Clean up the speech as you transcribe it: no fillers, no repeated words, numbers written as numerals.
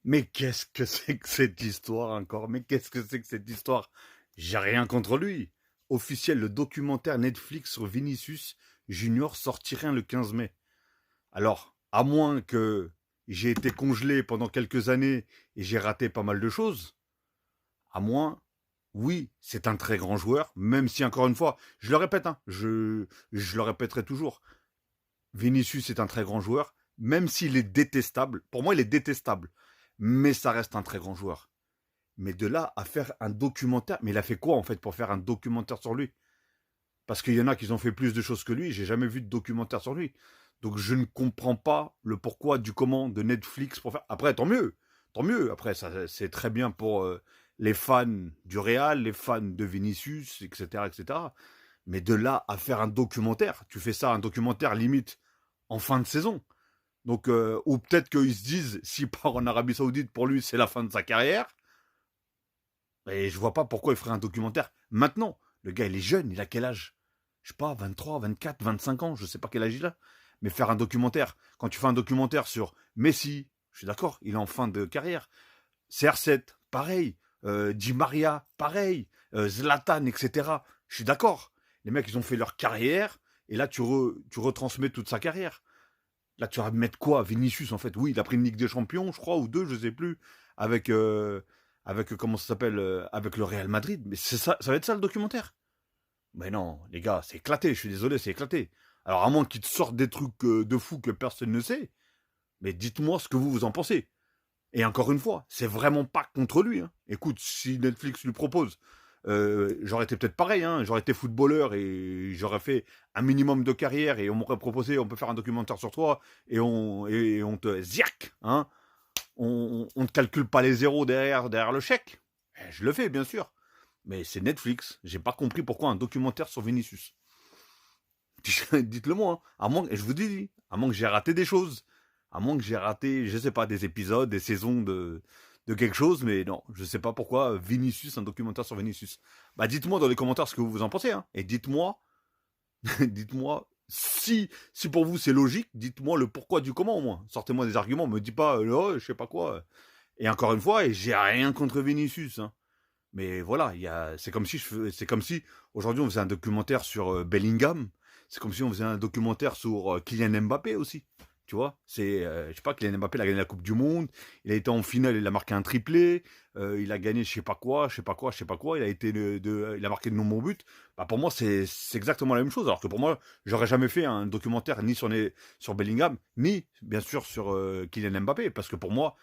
Mais qu'est-ce que c'est que cette histoire encore? Mais qu'est-ce que c'est que cette histoire? J'ai rien contre lui. Officiel, le documentaire Netflix sur Vinicius Junior sortirait le 15 mai. Alors, à moins que j'ai été congelé pendant quelques années et j'ai raté pas mal de choses, à moins, oui, c'est un très grand joueur, même si encore une fois, je le répète, hein, je le répéterai toujours, Vinicius est un très grand joueur, même s'il est détestable. Pour moi, il est détestable, mais ça reste un très grand joueur. Mais de là à faire un documentaire, mais il a fait quoi en fait pour faire un documentaire sur lui? Parce qu'il y en a qui ont fait plus de choses que lui, j'ai jamais vu de documentaire sur lui. Donc je ne comprends pas le pourquoi du comment de Netflix pour faire. Après, tant mieux, tant mieux. Après, ça c'est très bien pour les fans du Real, les fans de Vinicius, etc., etc. Mais de là à faire un documentaire, tu fais ça, un documentaire limite en fin de saison. Donc, ou peut-être qu'ils se disent, s'il part en Arabie Saoudite, pour lui, c'est la fin de sa carrière. Et je vois pas pourquoi il ferait un documentaire maintenant. Le gars, il est jeune, il a quel âge? Je sais pas, 23, 24, 25 ans, je sais pas quel âge il a. Mais faire un documentaire, quand tu fais un documentaire sur Messi, je suis d'accord, il est en fin de carrière. CR7, pareil. Di Maria, pareil. Zlatan, etc. Je suis d'accord. Les mecs, ils ont fait leur carrière, et là, tu retransmets toute sa carrière. Là, tu vas mettre quoi? Vinicius, en fait. Oui, il a pris une Ligue des Champions, je crois, ou deux, je sais plus, avec, comment ça s'appelle, avec le Real Madrid. Mais c'est ça, ça va être ça le documentaire. Mais non, les gars, c'est éclaté, je suis désolé, c'est éclaté. Alors, à moins qu'ils te sortent des trucs de fou que personne ne sait, mais dites-moi ce que vous en pensez. Et encore une fois, c'est vraiment pas contre lui, hein. Écoute, si Netflix lui propose, j'aurais été peut-être pareil, hein. J'aurais été footballeur et j'aurais fait un minimum de carrière et on m'aurait proposé, on peut faire un documentaire sur toi et on te ziac, hein. On te calcule pas les zéros derrière le chèque. Je le fais, bien sûr. Mais c'est Netflix. J'ai pas compris pourquoi un documentaire sur Vinicius. Dites-le moi, hein. À moins, et je vous dis, à moins que j'ai raté des choses. À moins que j'ai raté, je sais pas, des épisodes, des saisons de quelque chose, mais non, je sais pas pourquoi Vinicius, un documentaire sur Vinicius. Bah dites-moi dans les commentaires ce que vous en pensez, hein. Et dites-moi, dites-moi si pour vous c'est logique, dites-moi le pourquoi du comment au moins. Sortez-moi des arguments, me dites pas oh, je sais pas quoi. Et encore une fois, et j'ai rien contre Vinicius, hein. Mais voilà, c'est comme si c'est comme si aujourd'hui on faisait un documentaire sur Bellingham. C'est comme si on faisait un documentaire sur Kylian Mbappé aussi. Tu vois, je sais pas, Kylian Mbappé il a gagné la Coupe du Monde, il a été en finale, il a marqué un triplé, il a gagné je sais pas quoi, je sais pas quoi, je sais pas quoi, il a marqué de nombreux buts. Bah pour moi c'est exactement la même chose. Alors que pour moi, j'aurais jamais fait un documentaire ni sur Bellingham, ni bien sûr sur Kylian Mbappé, parce que pour moi